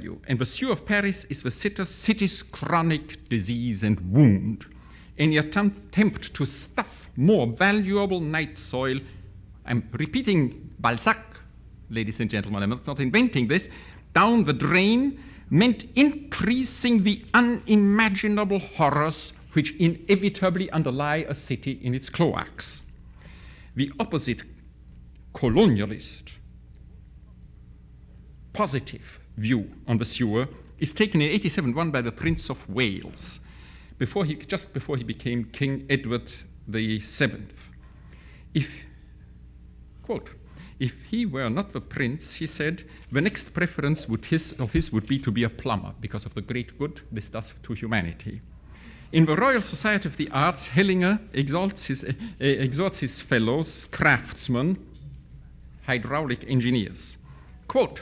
value, and the sewer of Paris is the city's chronic disease and wound. Any attempt to stuff more valuable night soil, I'm repeating Balzac, ladies and gentlemen, I'm not inventing this, down the drain meant increasing the unimaginable horrors which inevitably underlie a city in its cloacs. The opposite colonialist, positive view on the sewer is taken in 1871 by the Prince of Wales, just before he became King Edward VII. Quote, if he were not the prince, he said, the next preference would be to be a plumber because of the great good this does to humanity. In the Royal Society of the Arts, Hellinger exhorts his fellows, craftsmen, hydraulic engineers. Quote,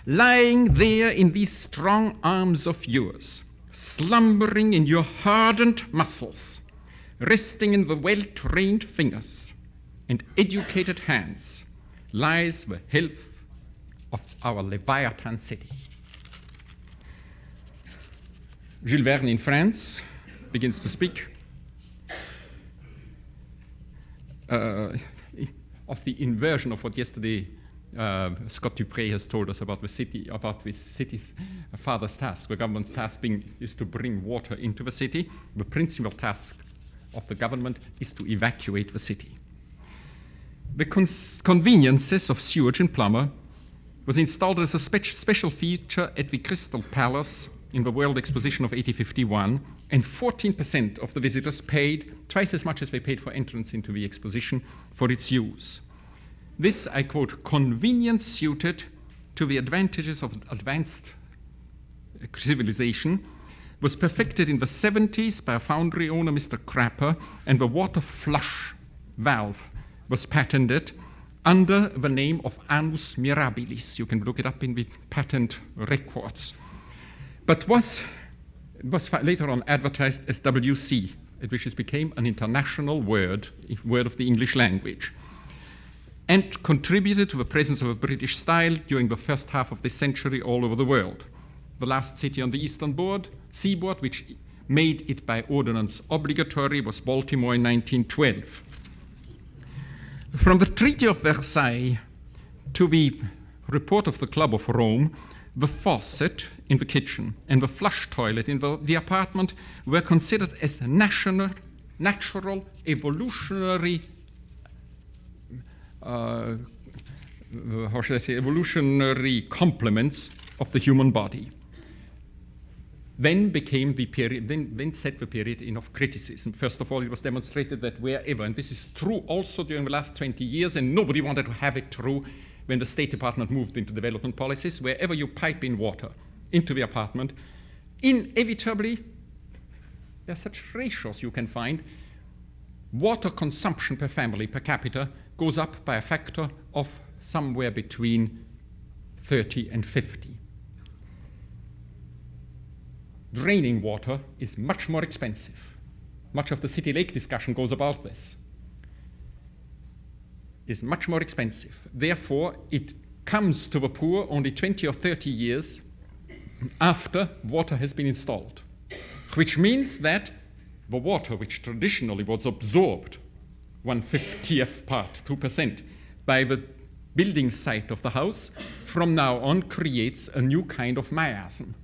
lying there in these strong arms of yours, slumbering in your hardened muscles, resting in the well-trained fingers and educated hands, lies the health of our Leviathan city. Jules Verne in France begins to speak of the inversion of what yesterday Scott Dupré has told us about the city's father's task. The government's task is to bring water into the city. The principal task of the government is to evacuate the city. The conveniences of sewage and plumber was installed as a special feature at the Crystal Palace in the World Exposition of 1851, and 14% of the visitors paid twice as much as they paid for entrance into the exposition for its use. This, I quote, convenience suited to the advantages of advanced civilization was perfected in the 70s by a foundry owner, Mr. Crapper, and the water flush valve was patented under the name of Annus Mirabilis. You can look it up in the patent records. But was later on advertised as WC, which has become an international word of the English language, and contributed to the presence of a British style during the first half of this century all over the world. The last city on the eastern seaboard, which made it by ordinance obligatory, was Baltimore in 1912. From the Treaty of Versailles to the report of the Club of Rome, the faucet in the kitchen and the flush toilet in the apartment were considered as natural, evolutionary, evolutionary complements of the human body. Then set the period in of criticism. First of all, it was demonstrated that wherever, and this is true also during the last 20 years, and nobody wanted to have it true when the State Department moved into development policies, wherever you pipe in water into the apartment, inevitably, there are such ratios you can find, water consumption per family, per capita, goes up by a factor of somewhere between 30 and 50. Draining water is much more expensive. Much of the city lake discussion goes about this. Is much more expensive. Therefore, it comes to the poor only 20 or 30 years after water has been installed, which means that the water which traditionally was absorbed 1/50th part, 2%, by the building site of the house, from now on creates a new kind of miasm.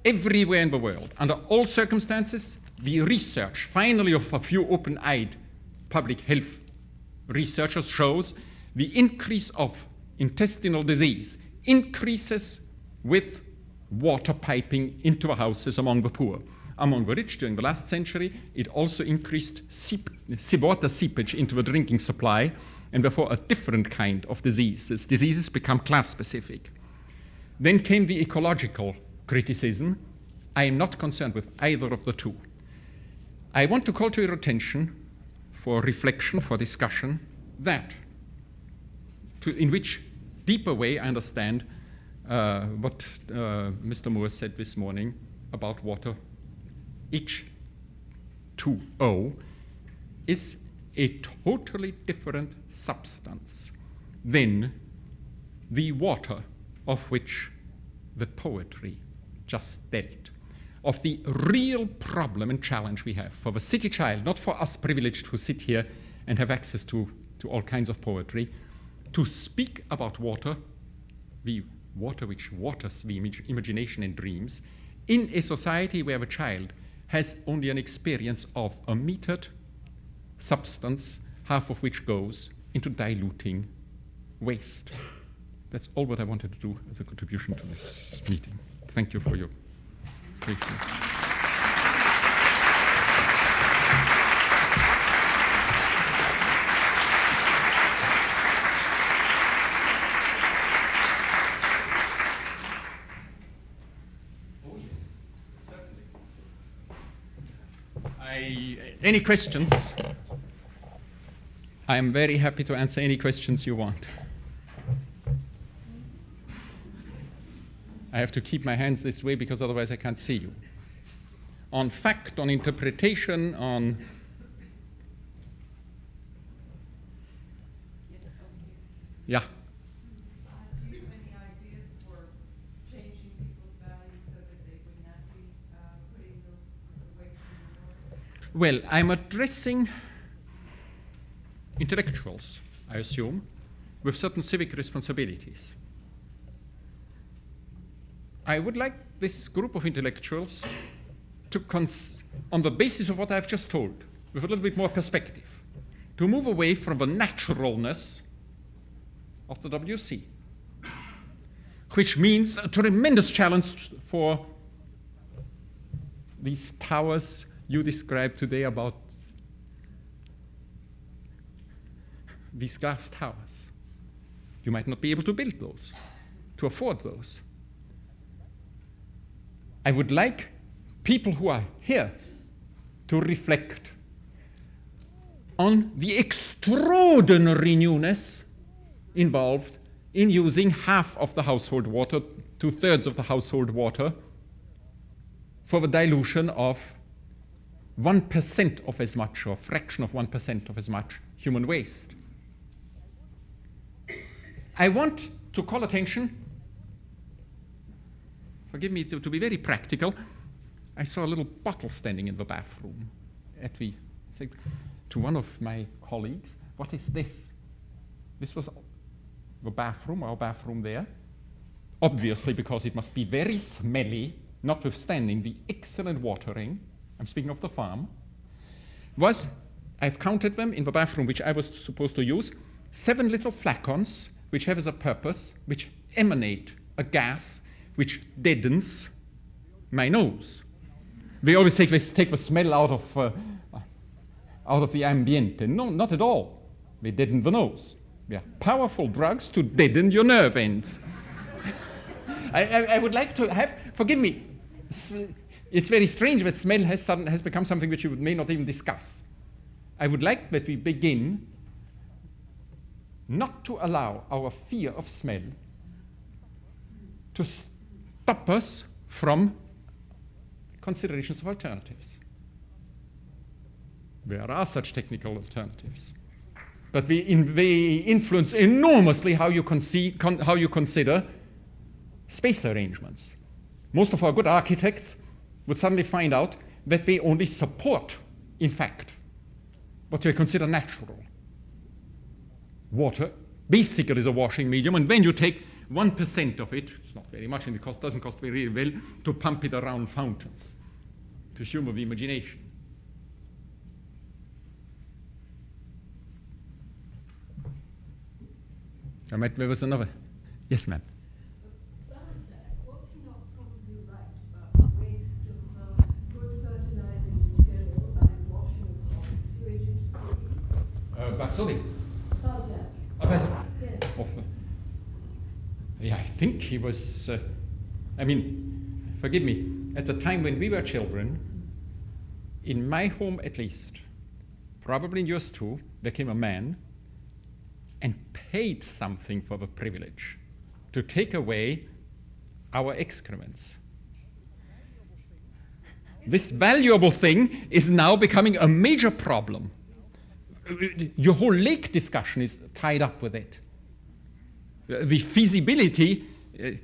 Everywhere in the world, under all circumstances, the research, finally of a few open-eyed public health researchers shows the increase of intestinal disease increases with water piping into the houses among the poor. Among the rich during the last century, it also increased water seepage into the drinking supply, and therefore a different kind of diseases. Diseases become class-specific. Then came the ecological criticism. I am not concerned with either of the two. I want to call to your attention for reflection, for discussion, that in which deeper way I understand what Mr. Moore said this morning about water. H2O is a totally different substance than the water of which that poetry just dealt, of the real problem and challenge we have for the city child, not for us privileged who sit here and have access to all kinds of poetry, to speak about water, the water which waters the imagination and dreams, in a society where the child has only an experience of a metered substance, half of which goes into diluting waste. That's all what I wanted to do as a contribution to this meeting. Thank you for your patience. Oh, yes, certainly. Any questions? I am very happy to answer any questions you want. I have to keep my hands this way because otherwise I can't see you. On fact, on interpretation, on... Yeah. Do you have any ideas for changing people's values so that they would not be putting the waste in the water? Well, I'm addressing intellectuals, I assume, with certain civic responsibilities. I would like this group of intellectuals to, on the basis of what I've just told, with a little bit more perspective, to move away from the naturalness of the WC, which means a tremendous challenge for these towers you described today about these glass towers. You might not be able to build those, to afford those. I would like people who are here to reflect on the extraordinary newness involved in using half of the household water, 2/3 of the household water, for the dilution of 1% of as much, or a fraction of 1% of as much human waste. I want to call attention, forgive me, to be very practical. I saw a little bottle standing in the bathroom to one of my colleagues. What is this? This was the bathroom, our bathroom there. Obviously, because it must be very smelly, notwithstanding the excellent watering, I'm speaking of the farm, I've counted them in the bathroom which I was supposed to use, 7 little flacons which have as a purpose, which emanate a gas which deadens my nose. They always take the smell out of the ambiente. No, not at all. They deaden the nose. They are powerful drugs to deaden your nerve ends. I would like to have, forgive me, it's very strange that smell has become something which you may not even discuss. I would like that we begin not to allow our fear of smell to stop us from considerations of alternatives. There are such technical alternatives, but they influence enormously how you consider space arrangements. Most of our good architects would suddenly find out that they only support, in fact, what they consider natural. Water basically is a washing medium, and when you take 1% of it, it's not very much, and it doesn't cost very well to pump it around fountains, to humor the imagination. There was another. Yes, ma'am. Was he not probably right about the waste of good fertilizing material by washing of sewage into the sea? Barzoli. Balzac. Yes. Oh, yeah, I think he was, forgive me, at the time when we were children, in my home at least, probably in yours too, there came a man and paid something for the privilege to take away our excrements. This valuable thing is now becoming a major problem. Your whole lake discussion is tied up with it. The feasibility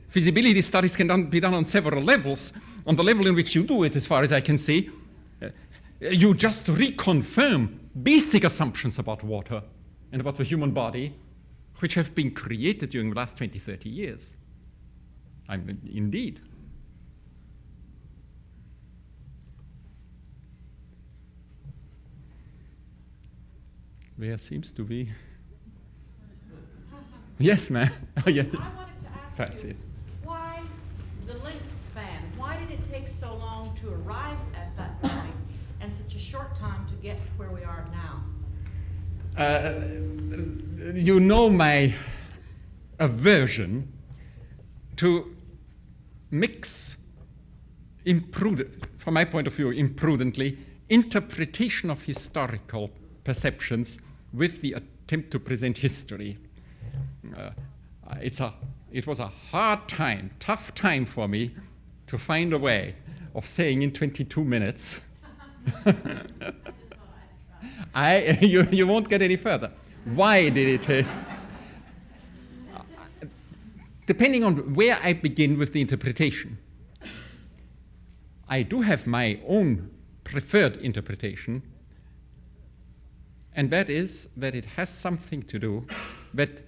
feasibility studies can be done on several levels. On the level in which you do it, as far as I can see, you just reconfirm basic assumptions about water and about the human body, which have been created during the last 20, 30 years. Indeed. There seems to be. Yes, ma'am. Oh, yes. I wanted to ask That's you, it. why the length span? Why did it take so long to arrive at that point and such a short time to get to where we are now? You know my aversion to mix, from my point of view, imprudently, interpretation of historical perceptions with the attempt to present history. It was a hard time, tough time for me to find a way of saying in 22 minutes. You won't get any further. Why did it? Depending on where I begin with the interpretation, I do have my own preferred interpretation, and that is that it has something to do that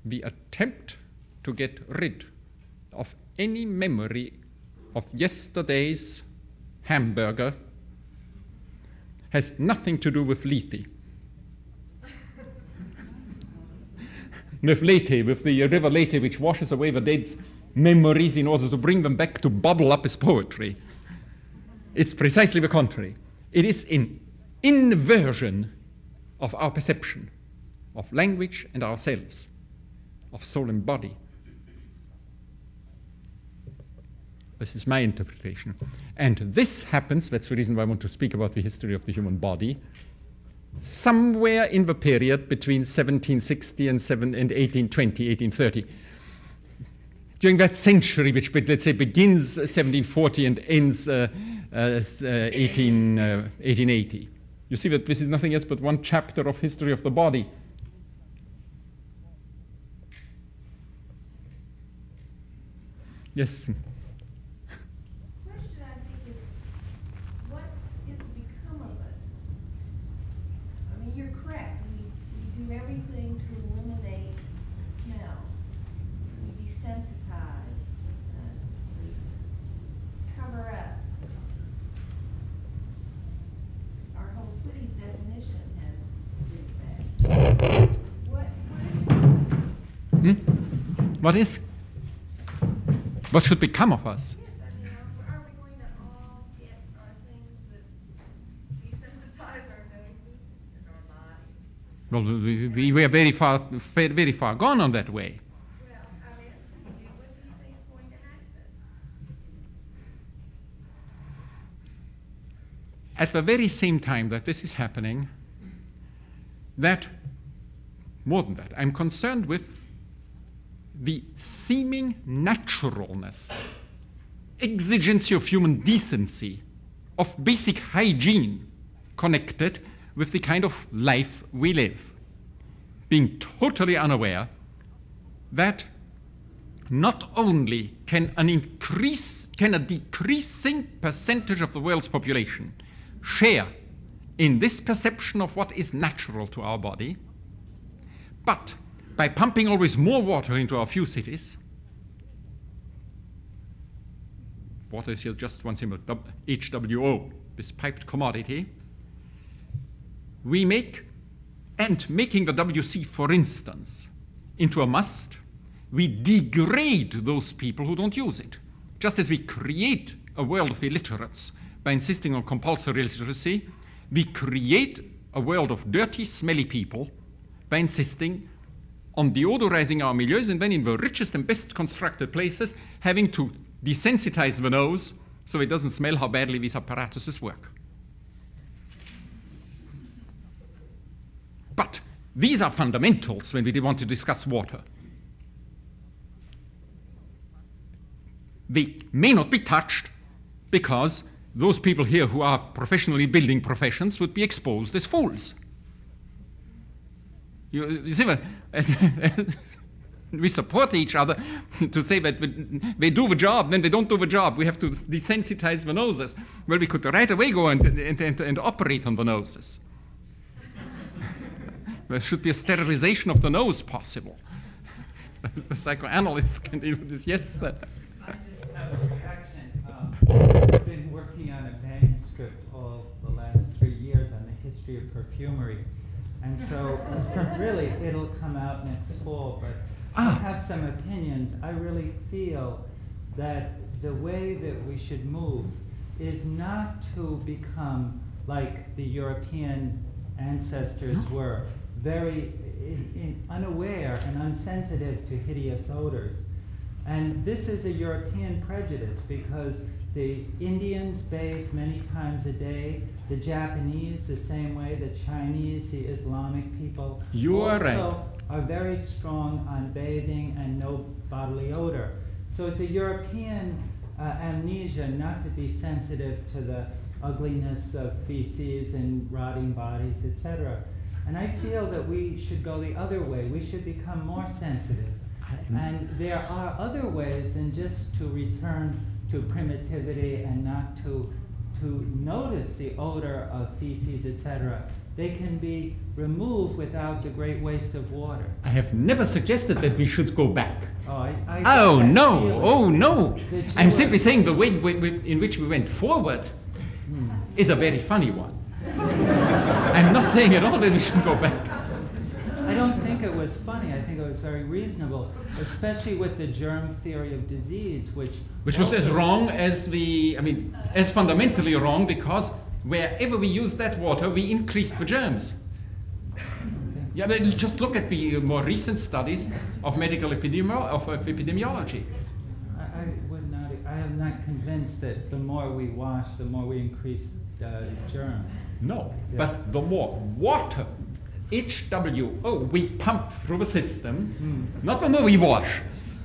the attempt to get rid of any memory of yesterday's hamburger has nothing to do with Lethe. With the river Lethe, which washes away the dead's memories in order to bring them back to bubble up as poetry. It's precisely the contrary. It is an inversion of our perception of language and ourselves, of soul and body. This is my interpretation. And this happens, that's the reason why I want to speak about the history of the human body, somewhere in the period between 1760 and 1820, 1830. During that century, which, let's say, begins 1740 and ends 1880. You see that this is nothing else but one chapter of history of the body. Yes. The question, I think, is what is to become of us? I mean, you're correct. We do everything to eliminate smell. We desensitize. We cover up. Our whole city's definition has been that. What is? What should become of us? Yes, I mean, are we going to all get our things that desensitize our noses and our body? Well, we are very far gone on that way. Well, I mean, what do you think is going to happen? At the very same time that this is happening, more than that, I'm concerned with the seeming naturalness, exigency of human decency, of basic hygiene connected with the kind of life we live, being totally unaware that not only can a decreasing percentage of the world's population share in this perception of what is natural to our body, but by pumping always more water into our few cities, water is here just one symbol, HWO, this piped commodity, making the WC, for instance, into a must, we degrade those people who don't use it. Just as we create a world of illiterates by insisting on compulsory literacy, we create a world of dirty, smelly people by insisting on deodorizing our milieus, and then in the richest and best constructed places, having to desensitize the nose so it doesn't smell how badly these apparatuses work. But these are fundamentals when we want to discuss water. They may not be touched because those people here who are professionally building professions would be exposed as fools. You see, we support each other to say that they do the job, then they don't do the job. We have to desensitize the noses. Well, we could right away go and operate on the noses. There should be a sterilization of the nose possible. The psychoanalyst can deal with this. Yes, sir. I just have a reaction. I've been working on a manuscript all the last 3 years on the history of perfumery. And so really it'll come out next fall, but I have some opinions. I really feel that the way that we should move is not to become like the European ancestors were, very unaware and unsensitive to hideous odors. And this is a European prejudice because the Indians bathe many times a day, the Japanese the same way, the Chinese, the Islamic people You are right. also are very strong on bathing and no bodily odor. So it's a European amnesia not to be sensitive to the ugliness of feces and rotting bodies, etc. And I feel that we should go the other way. We should become more sensitive. And there are other ways than just to return to primitivity and not to notice the odor of feces, etc. They can be removed without the great waste of water. I have never suggested that we should go back. Oh, I get Oh that no, feeling. oh no. That I'm you simply are- saying the way in which we went forward is a very funny one. I'm not saying at all that we should go back. I don't think it was funny. I think it was very reasonable, especially with the germ theory of disease, which Which was as also- wrong as as fundamentally wrong, because wherever we use that water, we increase the germs. Yeah, but just look at the more recent studies of medical epidemiology. I would not. I am not convinced that the more we wash, the more we increase germ. No, Yeah. but the more water, HWO, we pump through the system, not the more we wash,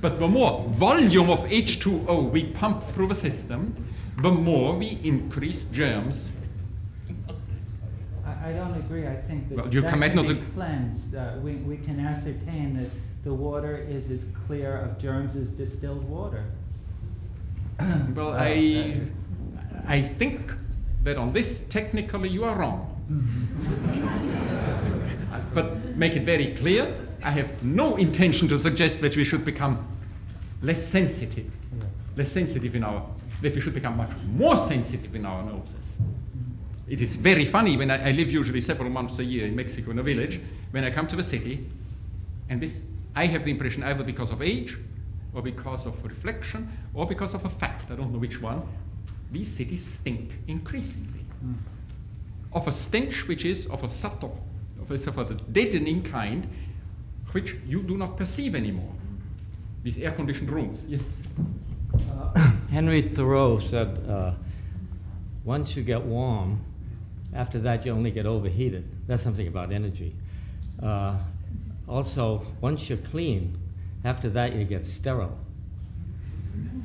but the more volume of H2O we pump through the system, the more we increase germs. I don't agree. I think that Well, you that commit can not be to- cleansed. We can ascertain that the water is as clear of germs as distilled water. Well, I think that on this technically you are wrong. But make it very clear, I have no intention to suggest that we should become less sensitive. Yeah. Less sensitive that we should become much more sensitive in our noses. It is very funny when I live usually several months a year in Mexico in a village, when I come to the city, and I have the impression either because of age, or because of reflection, or because of a fact, I don't know which one, these cities stink increasingly. Of a stench which is of a subtle, of a deadening kind, which you do not perceive anymore. These air-conditioned rooms, yes. Henry Thoreau said, once you get warm, after that you only get overheated. That's something about energy. Also, once you're clean, after that you get sterile.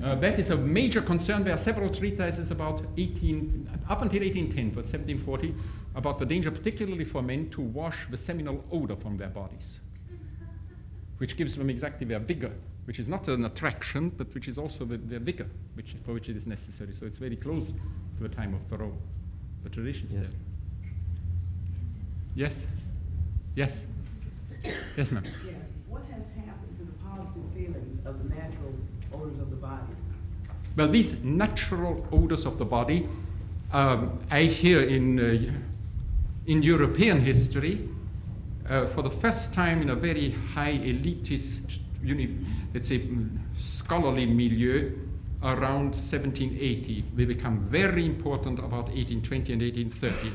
That is a major concern. There are several treatises about up until 1810, but 1740, about the danger, particularly for men, to wash the seminal odor from their bodies, which gives them exactly their vigor, which is not an attraction, but which is also their vigor, for which it is necessary. So it's very close to the time of Thoreau, the traditions Yes. there. Yes? Yes? Yes, ma'am. Yes. What has happened to the positive feelings of the natural odors of the body? Well, these natural odors of the body, I hear in European history, for the first time in a very high elitist, let's say, scholarly milieu, around 1780. They become very important about 1820 and 1830.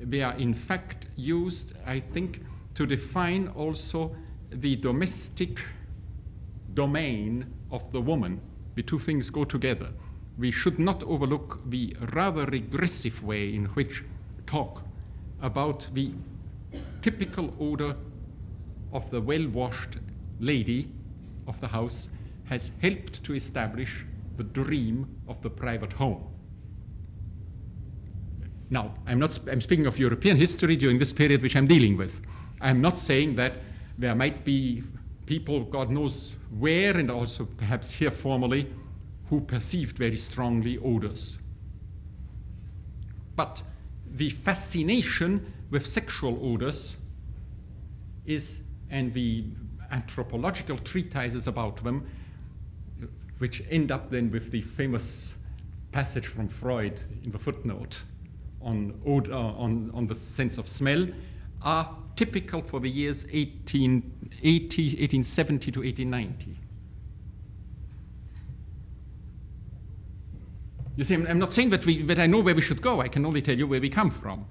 They are in fact used, I think, to define also the domestic domain of the woman. The two things go together. We should not overlook the rather regressive way in which talk about the typical odor of the well-washed lady of the house has helped to establish the dream of the private home. Now, I'm speaking of European history during this period which I'm dealing with. I'm not saying that there might be people, God knows where, and also perhaps here formerly, who perceived very strongly odors. But the fascination with sexual odors is, and the anthropological treatises about them, which end up then with the famous passage from Freud in the footnote on odor, on the sense of smell, are typical for the years 1870 to 1890. You see, I'm not saying that I know where we should go. I can only tell you where we come from.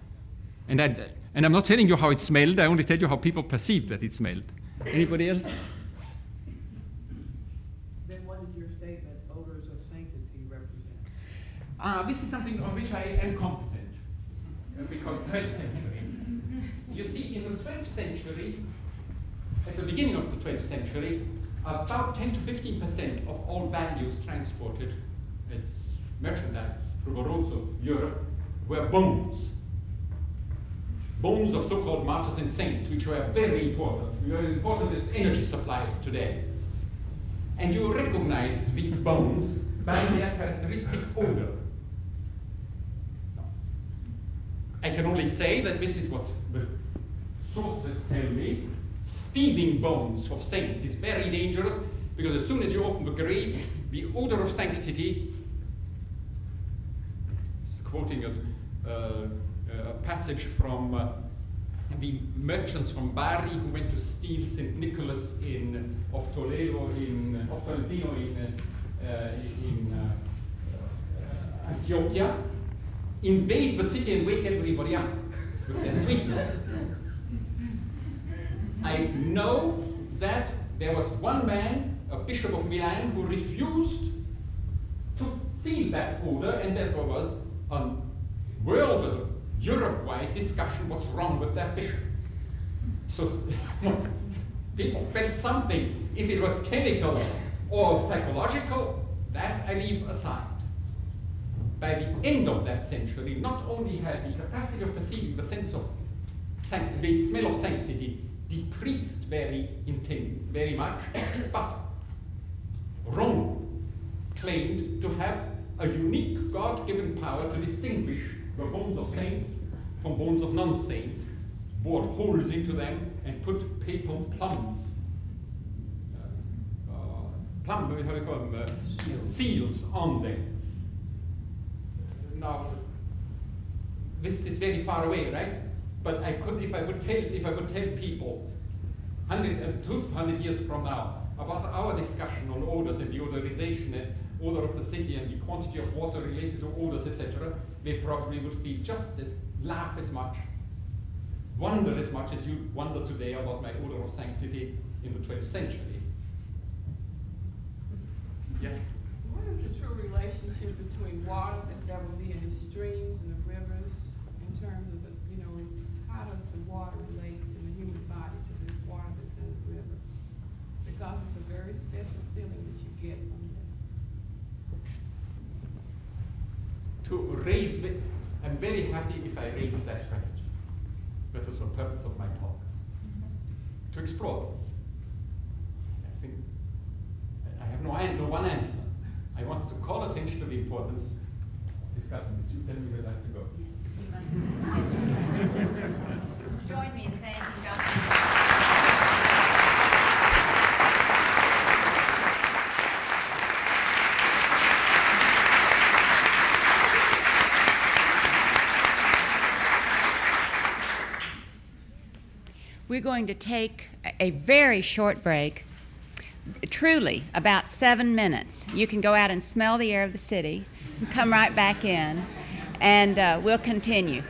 And I'm not telling you how it smelled. I only tell you how people perceived that it smelled. Anybody else? Then what did your statement, odors of sanctity, represent? This is something on which I am competent, because 12th century. You see, in the 12th century, at the beginning of the 12th century, about 10 to 15% of all values transported as merchandise through the roads of Europe were bones. Bones of so-called martyrs and saints, which were very important. We are important as energy suppliers today. And you recognized these bones by their characteristic odor. I can only say that this is what the sources tell me. Stealing bones of saints is very dangerous, because as soon as you open the grave, the odor of sanctity, quoting a passage from the merchants from Bari who went to steal St. Nicholas of Tolentino in Antioquia, invade the city and wake everybody up with their sweetness. I know that there was one man, a bishop of Milan, who refused to feel that odor, and there was a world, Europe-wide discussion what's wrong with that bishop. So people felt something. If it was chemical or psychological, that I leave aside. By the end of that century, not only had the capacity of perceiving the sense of the smell of sanctity decreased very much, but Rome claimed to have a unique God-given power to distinguish the bones of saints from bones of non-saints, bored holes into them, and put papal plums, seals on them. Now, this is very far away, right? But I could, if I would tell people 200 years from now about our discussion on odors and the odorization and odor of the city and the quantity of water related to odors, etc., they probably would feel laugh as much, wonder as much as you wonder today about my odor of sanctity in the 12th century. Yes? What is the true relationship between water that will be in the streams and the rivers in terms of how does the water relate to the human body, to this water that's in the river? Because it's a very special feeling that you get from this. I'm very happy if I raise that question. That was the purpose of my talk. To explore this. I think I have no one answer. I wanted to call attention to the importance of discussing this. You tell me where I have to go. Join me in thanking Dr. We're going to take a very short break, truly about 7 minutes. You can go out and smell the air of the city, and come right back in, and we'll continue.